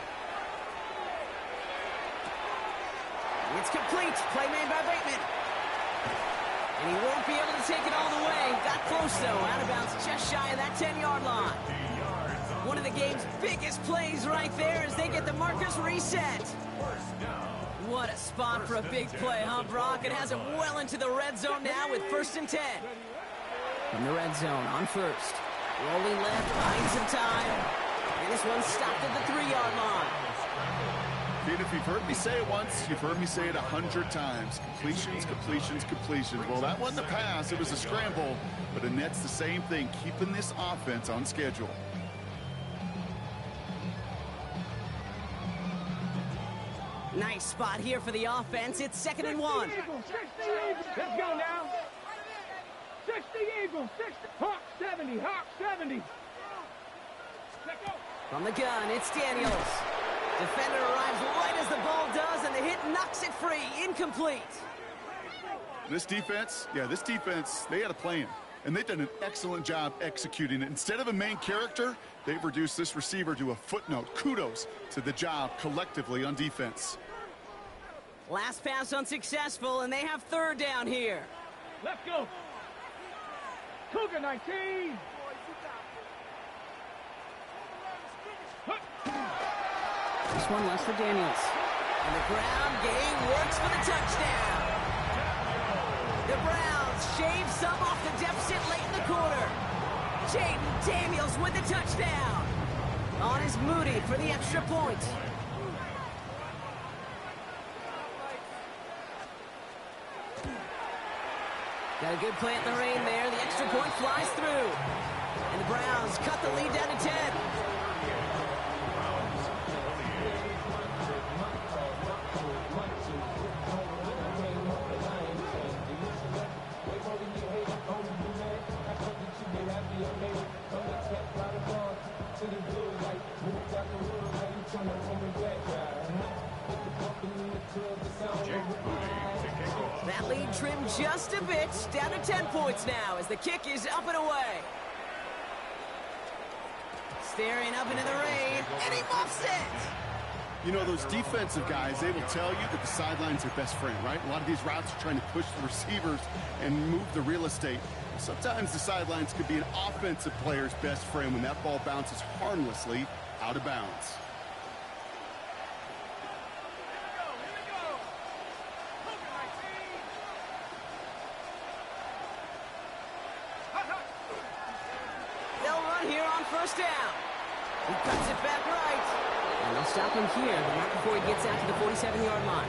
It's complete. Play made by Bateman. And he won't be able to take it all the way. Got close, though. Out of bounds just shy of that 10-yard line. One of the game's biggest plays right there as they get the markers reset. What a spot for a big play, huh, Brock? It has him well into the red zone now with 1st and 10. From the red zone on 1st. Rolling left, buying some time. And this one stopped at the 3-yard line. Pete, if you've heard me say it once, you've heard me say it 100 times. Completions, completions, completions. Well, that wasn't a pass. It was a scramble. But Annette's the same thing, keeping this offense on schedule. Nice spot here for the offense. It's 2nd and 1. 60 Eagles. Let's go now. 60 Eagles. 60. Hawk 70. Hawk 70. From the gun, it's Daniels. Defender arrives right as the ball does, and the hit knocks it free. Incomplete. This defense, they had a plan. And they've done an excellent job executing it. Instead of a main character, they've reduced this receiver to a footnote. Kudos to the job collectively on defense. Last pass unsuccessful, and they have 3rd down here. Let's go. Cougar 19. This one less for Daniels. And the ground game works for the touchdown. The Browns shave some off the deficit late in the quarter. Jaden Daniels with the touchdown. On is Moody for the extra point. Got a good play at the rain there. The extra point flies through. And the Browns cut the lead down to 10. That lead trimmed just a bit, down to 10 points now as the kick is up and away. Staring up into the rain, and he muffs it! You know, those defensive guys, they will tell you that the sideline's their best friend, right? A lot of these routes are trying to push the receivers and move the real estate. Sometimes the sidelines could be an offensive player's best friend when that ball bounces harmlessly out of bounds. First down. He cuts it back right. And they'll stop him here, but not before he gets out to the 47-yard line.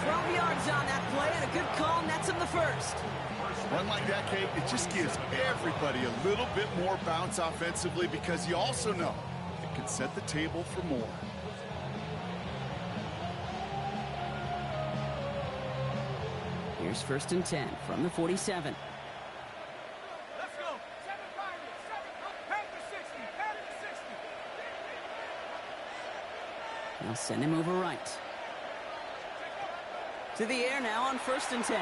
12 yards on that play, and a good call nets him the first. Run like that, Kate, it just gives everybody a little bit more bounce offensively because you also know it can set the table for more. Here's 1st and 10 from the 47. They'll send him over right. To the air now on 1st and 10.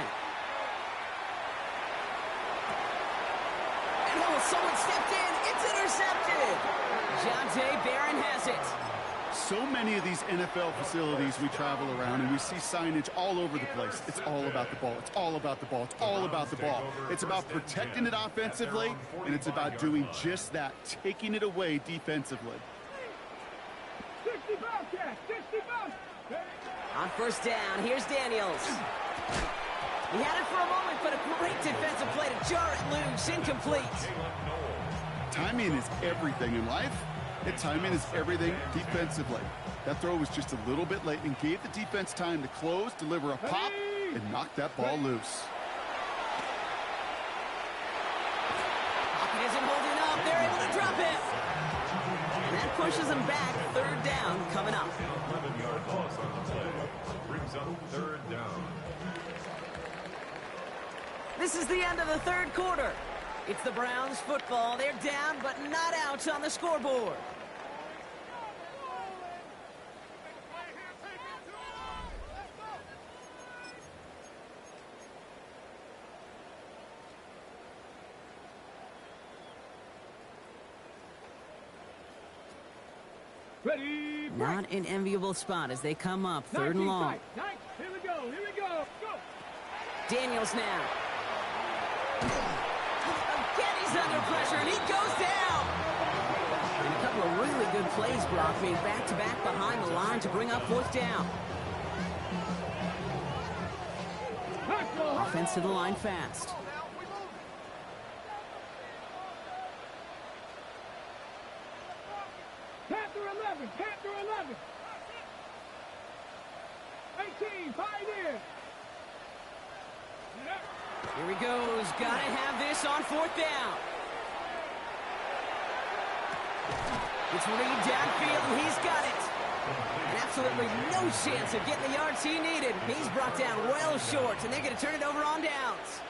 And oh, someone stepped in. It's intercepted. Jonte Barron has it. So many of these NFL facilities we travel around and we see signage all over the place. It's all about the ball. It's all about the ball. It's all about the ball. It's about protecting it offensively, and it's about doing just that, taking it away defensively. 60 Bobcats, 60 Bobcats. On 1st down, here's Daniels. He had it for a moment, but a great defensive play to jar it loose. Incomplete. Timing is everything in life. And timing is everything defensively. That throw was just a little bit late and gave the defense time to close, deliver a pop, and knock that ball loose. Pocket isn't holding up. They're able to drop it. And that pushes them back. 3rd down coming up. 11-yard loss on the play. Brings up 3rd down. This is the end of the 3rd quarter. It's the Browns football. They're down, but not out on the scoreboard. Ready, break. Not an enviable spot as they come up, 3rd and long. Here we go, here we go. Go. Daniels now. Again, he's under pressure, and he goes down. And a couple of really good plays, Brock, made back-to-back behind the line to bring up 4th down. Offense to the line fast. Panther 11, Panther 11. 18, pioneer. Here he goes. Gotta have this on 4th down. It's Reed downfield, and he's got it. And absolutely no chance of getting the yards he needed. He's brought down well short, and they're going to turn it over on downs.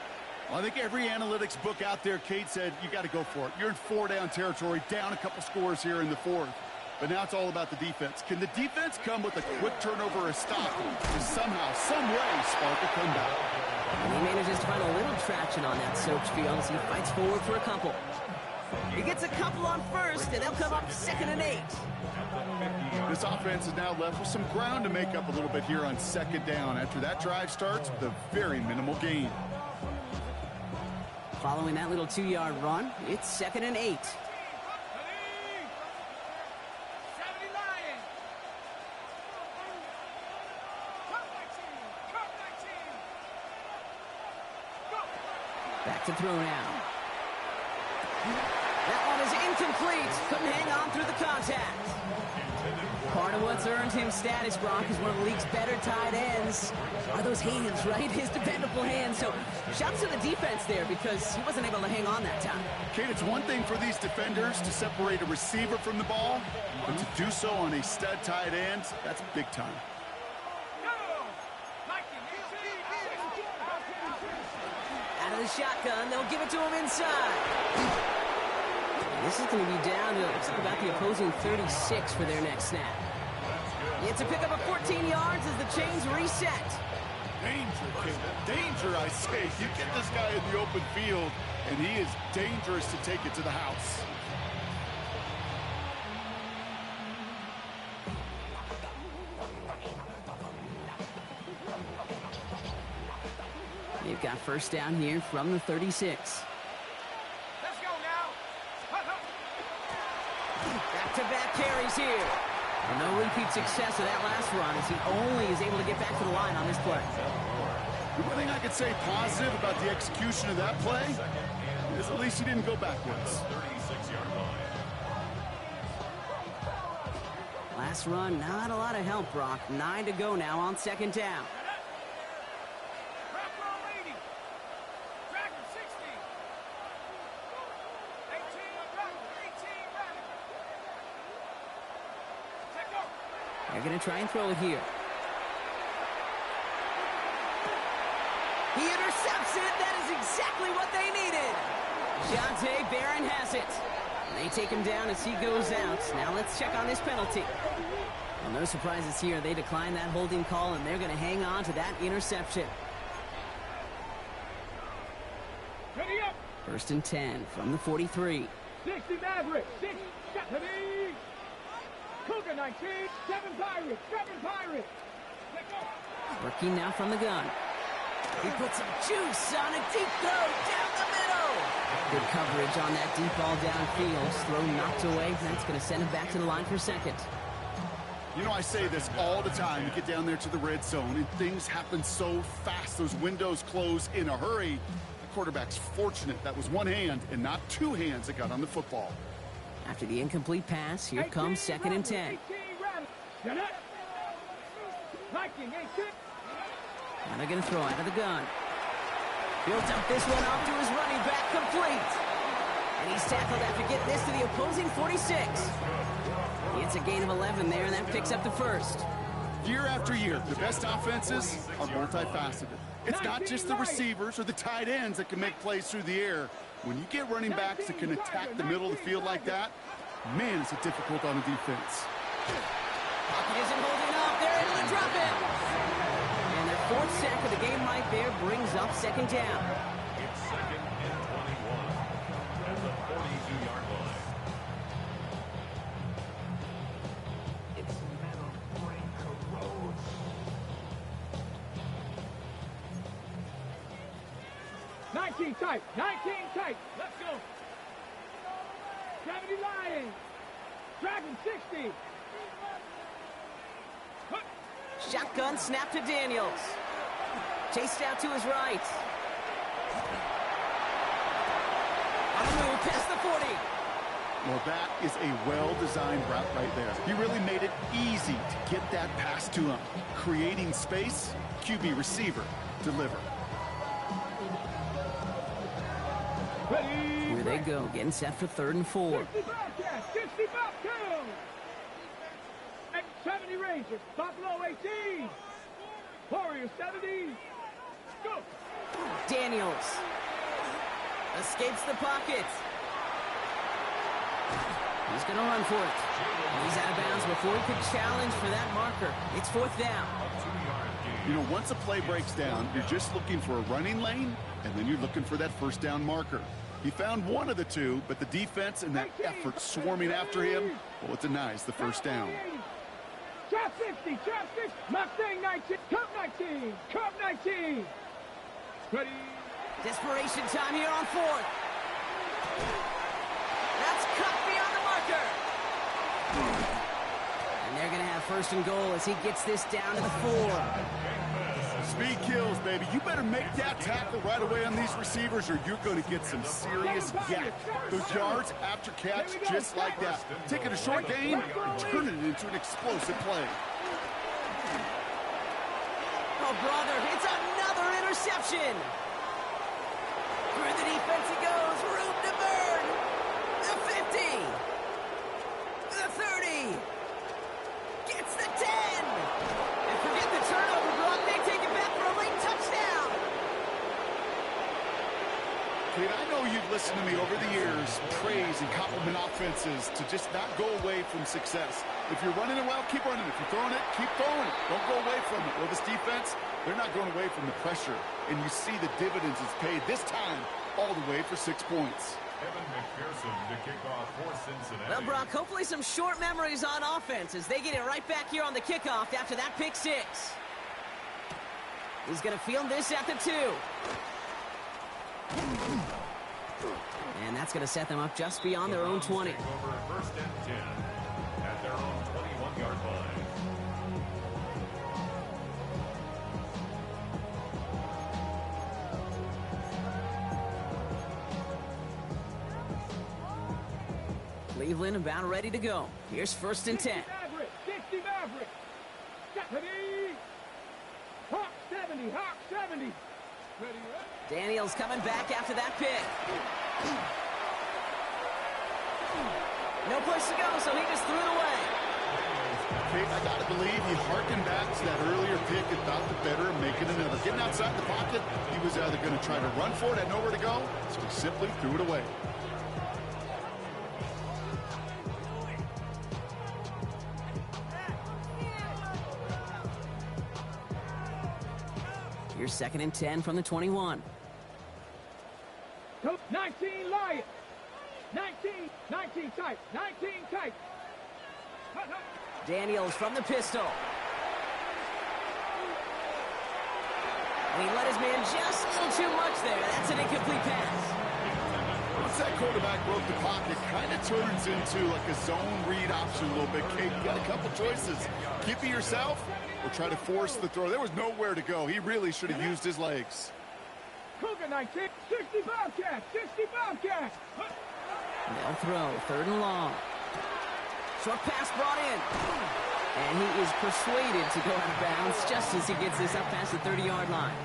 Well, I think every analytics book out there, Kate, said you got to go for it. You're in 4-down territory, down a couple scores here in the 4th. But now it's all about the defense. Can the defense come with a quick turnover or a stop to somehow, some way, spark a comeback? And he manages to find a little traction on that search field as he fights forward for a couple. He gets a couple on 1st, and they'll come up 2nd and 8. This offense is now left with some ground to make up a little bit here on 2nd down after that drive starts with a very minimal gain. Following that little 2-yard run, it's 2nd and 8. Back to throw now. That one is incomplete. Couldn't hang on through the contact. Part of what's earned him status, Brock, is one of the league's better tight ends. Are those hands, right? His dependable hands. So shouts to the defense there because he wasn't able to hang on that time. Kate, it's one thing for these defenders to separate a receiver from the ball, but to do so on a stud tight end, that's big time. Out of the shotgun, they'll give it to him inside. This is going to be down to looks like about the opposing 36 for their next snap. It's a pickup of 14 yards as the chains reset. Danger, Kate. Danger, I say. You get this guy in the open field, and he is dangerous to take it to the house. They've got 1st down here from the 36. Let's go now. Back-to-back carries here. Well, no repeat success of that last run as he only is able to get back to the line on this play. The one thing I could say positive about the execution of that play is at least he didn't go backwards. 36-yard line. Last run, not a lot of help, Brock. 9 to go now on 2nd down. They're going to try and throw it here. He intercepts it. That is exactly what they needed. Jonte Barron has it. And they take him down as he goes out. Now let's check on this penalty. Well, no surprises here. They decline that holding call, and they're going to hang on to that interception. Ready up. 1st and 10 from the 43. 60 Maverick. 6. Ready. Cougar 19. 7 Pirates. 7 Pirates. Let's go. Working now from the gun. He puts some juice on a deep throw down the middle. Good coverage on that deep ball downfield. Throw knocked away. That's going to send him back to the line for 2nd. You know, I say this all the time. You get down there to the red zone, and things happen so fast. Those windows close in a hurry. The quarterback's fortunate. That was one hand and not two hands that got on the football. After the incomplete pass, here comes 2nd and 10. Now they're going to throw out of the gun. Builds up this one off to his running back, complete. And he's tackled after getting this to the opposing 46. It's a gain of 11 there, and that picks up the 1st. Year after year, the best offenses are multifaceted. It's not just the receivers or the tight ends that can make plays through the air. When you get running backs that can attack the middle of the field like that, man, it's difficult on the defense. Pocket isn't holding up. They're able to drop it. And their 4th sack of the game right there brings up 2nd down. It's 2nd and 21 at the 42-yard line. 19 tight. 19 tight. Let's go. 70 Lions. Dragon 60. Shotgun snap to Daniels. Chased out to his right. On the move, past the 40. Well, that is a well-designed route right there. He really made it easy to get that pass to him. Creating space, QB receiver, deliver. Ready. Here they go, getting set for 3rd and 4. 60 Bobcats. 60 Bobcats. At 70 Rangers. Buffalo 18. Warriors 70. Go. Daniels escapes the pocket. He's going to run for it. And he's out of bounds before he could challenge for that marker. It's 4th down. You know, once a play breaks down, you're just looking for a running lane, and then you're looking for that 1st down marker. He found one of the two, but the defense and that effort swarming after him, well, it denies the 1st down. Trap 60. Trap 60. Mustang 19. Cub 19. Cub 19. Ready. Desperation time here on 4th. That's cut beyond the marker. And they're going to have 1st and goal as he gets this down to the 4. Speed kills, baby. You better make that tackle right away on these receivers or you're going to get some serious yak. Those yards after catch just like that. Taking a short gain and turning it into an explosive play. Oh, brother, it's another interception. Through the defense it goes. Room to burn. The 50. The 30. Gets the 10. And forget the turnover, Brock. They take it back for a late touchdown. Kid, I know you've listened to me over the years, praise and compliment offenses to just not go away from success. If you're running it well, keep running it. If you're throwing it, keep throwing it. Don't go away from it. Well, this defense, they're not going away from the pressure. And you see the dividends it's paid this time all the way for 6 points. Evan McPherson to kick off for Cincinnati. Well, Brock, hopefully some short memories on offense as they get it right back here on the kickoff after that pick 6. He's going to field this at the 2. And that's going to set them up just beyond their own 20. Take over 1st and 10 at their own 21-yard line. Cleveland about ready to go. Here's 1st and 10. 60 Maverick. 70. Hawk 70. Hawk 70. Ready. Daniels coming back after that pick. No place to go, so he just threw it away. Kate, I got to believe he harkened back to that earlier pick and thought the better of making another. Getting outside the pocket, he was either going to try to run for it, had nowhere to go, so he simply threw it away. Here's 2nd and 10 from the 21. 19 Lions. 19 tight. 19 tight. Daniels from the pistol. And he let his man just a little too much there. That's an incomplete pass. Once that quarterback broke the pocket, kind of turns into like a zone read option a little bit. Kate, you got a couple choices. Keep it yourself or try to force the throw. There was nowhere to go. He really should have used his legs. Cougar 19. 60 Bobcats. 60 Bobcats. They'll throw 3rd and long. Short pass brought in. And he is persuaded to go out of bounds just as he gets this up past the 30-yard line.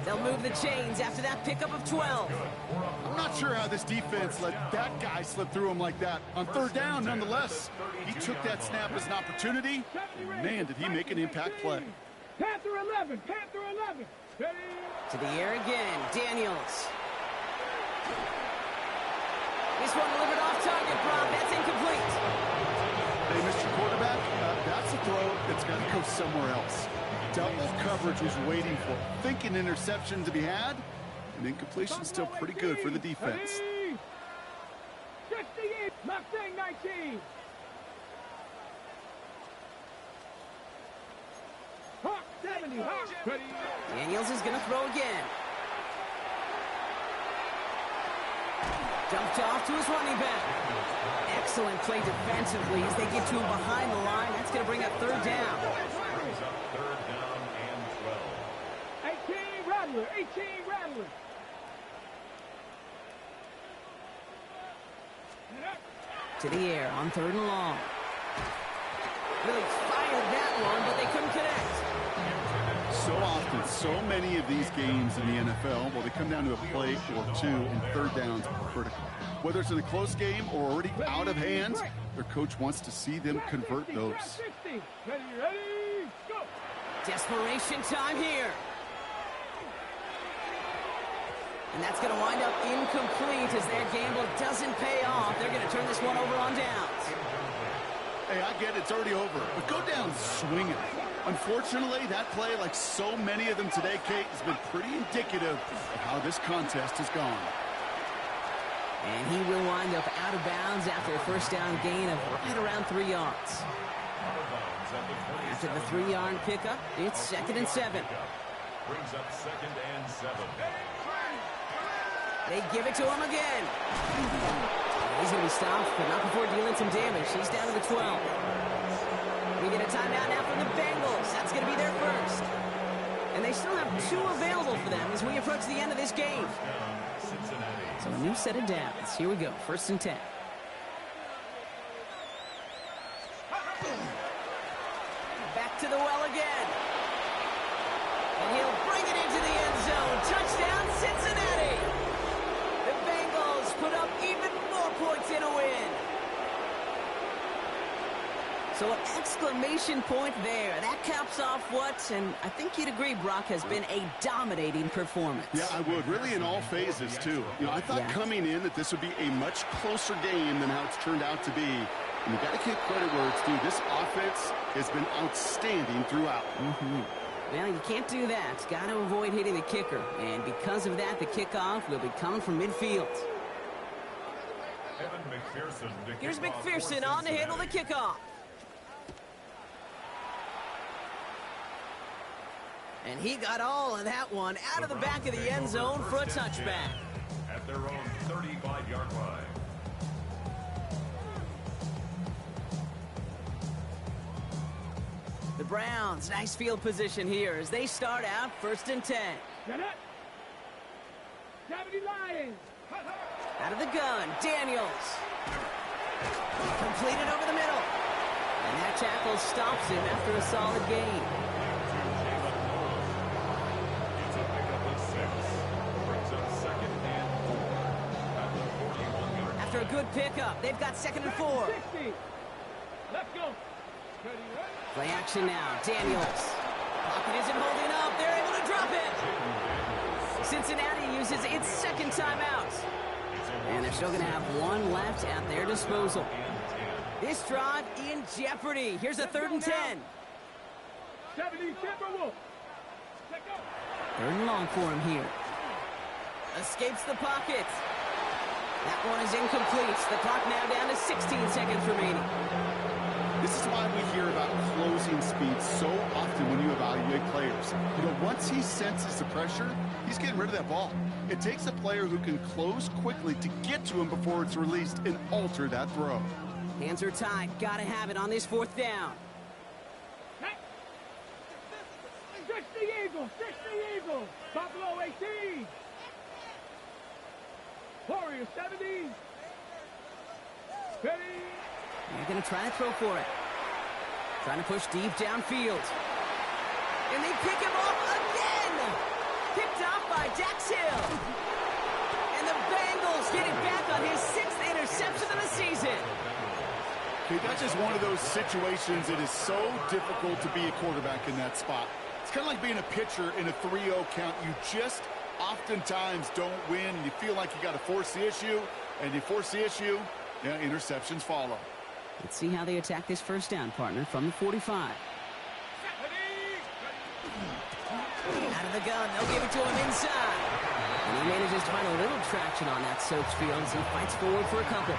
They'll move the chains after that pickup of 12. I'm not sure how this defense let that guy slip through him like that. On 3rd down, nonetheless, he took that snap as an opportunity. And man, did he make an impact play. Panther 11. Panther 11. Ready. To the air again. Daniels. This one delivered off target, Brock. That's incomplete. Hey, Mr. Quarterback, that's a throw that's got to go somewhere else. Double coverage was waiting for it. Thinking interception to be had, and incompletion still pretty good for the defense. 68, Mustang 19. Hawk 70, Hawk. Ready. Daniels is going to throw again. Dumped off to his running back. Excellent play defensively as they get to him behind the line. That's going to bring up third down. Brings up third down and 12. 18 Rattler, 18 Rattler. To the air on third and long. Really fired that one, but they couldn't connect. So often, so many of these games in the NFL, well, they come down to a play or two, and third downs are critical. Whether it's in a close game or already out of hand, their coach wants to see them convert those. Ready, go. Desperation time here. And that's going to wind up incomplete as their gamble doesn't pay off. They're going to turn this one over on downs. Hey, I get it, it's already over, but go down swinging. Unfortunately, that play, like so many of them today, Kate, has been pretty indicative of how this contest has gone. And he will wind up out of bounds after a first down gain of right around 3 yards. After the 3-yard pickup, it's 2nd and 7. Brings up 2nd and 7. They give it to him again. He's going to be stopped, but not before dealing some damage. He's down to the 12. We get a timeout now from the Bengals. That's going to be their first. And they still have 2 available for them as we approach the end of this game. So a new set of downs. Here we go. 1st and 10. Back to the well again. And he'll bring it into the end zone. Touchdown, Cincinnati. The Bengals put up even more points in a win. So an exclamation point there. That caps off what, and I think you'd agree, Brock, has been a dominating performance. Yeah, I would. Really in all phases, too. You know, I thought coming in that this would be a much closer game than how it's turned out to be. And you got to give credit where it's due. This offense has been outstanding throughout. Well, you can't do that. Got to avoid hitting the kicker. And because of that, the kickoff will be coming from midfield. Here's McPherson on to handle the kickoff. And he got all of that one out of the back of the end zone for a touchback. At their own 35-yard line. The Browns, nice field position here as they start out 1st and 10. Get it. 70 Lions. Out of the gun, Daniels. Completed over the middle. And that tackle stops him after a solid gain. It's a pickup of 6. Brings up 2nd and 4. At the 41-yard line. After a good pickup, they've got 2nd and 4. 60. Let's go. Ready, ready. Play action now, Daniels. Pocket isn't holding up. They're able to drop it. Cincinnati uses its 2nd timeout. And they're still going to have 1 left at their disposal. This drive in jeopardy. Here's a 3rd and 10. 70 Timberwolves. Let's go. 3rd and long for him here. Escapes the pocket. That one is incomplete. The clock now down to 16 seconds remaining. This is why we hear about closing speed so often when you evaluate players. You know, once he senses the pressure, he's getting rid of that ball. It takes a player who can close quickly to get to him before it's released and alter that throw. Hands are tied. Got to have it on this 4th down. Hey. 60 Eagles. 60 Eagles. Buffalo 18. Warriors 70. Ready. They're going to try to throw for it. Trying to push deep downfield. And they pick him off again! Picked off by Dax Hill. And the Bengals get it back on his 6th interception of the season. Okay, that's just one of those situations. It is so difficult to be a quarterback in that spot. It's kind of like being a pitcher in a 3-0 count. You just oftentimes don't win. You feel like you got to force the issue, and you force the issue, yeah, interceptions follow. Let's see how they attack this first down, partner, from the 45. Out of the gun, they'll give it to him inside. And he manages to find a little traction on that soaked field as he fights forward for a couple.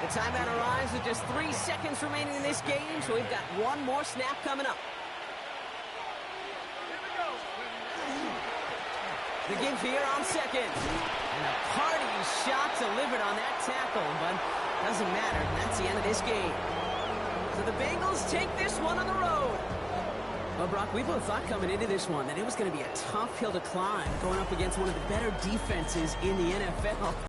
The timeout arrives with just 3 seconds remaining in this game, so we've got 1 more snap coming up. The give here on 2nd. And a party shot delivered on that tackle, but doesn't matter. That's the end of this game. So the Bengals take this one on the road. Well, Brock, we both thought coming into this one that it was going to be a tough hill to climb going up against one of the better defenses in the NFL.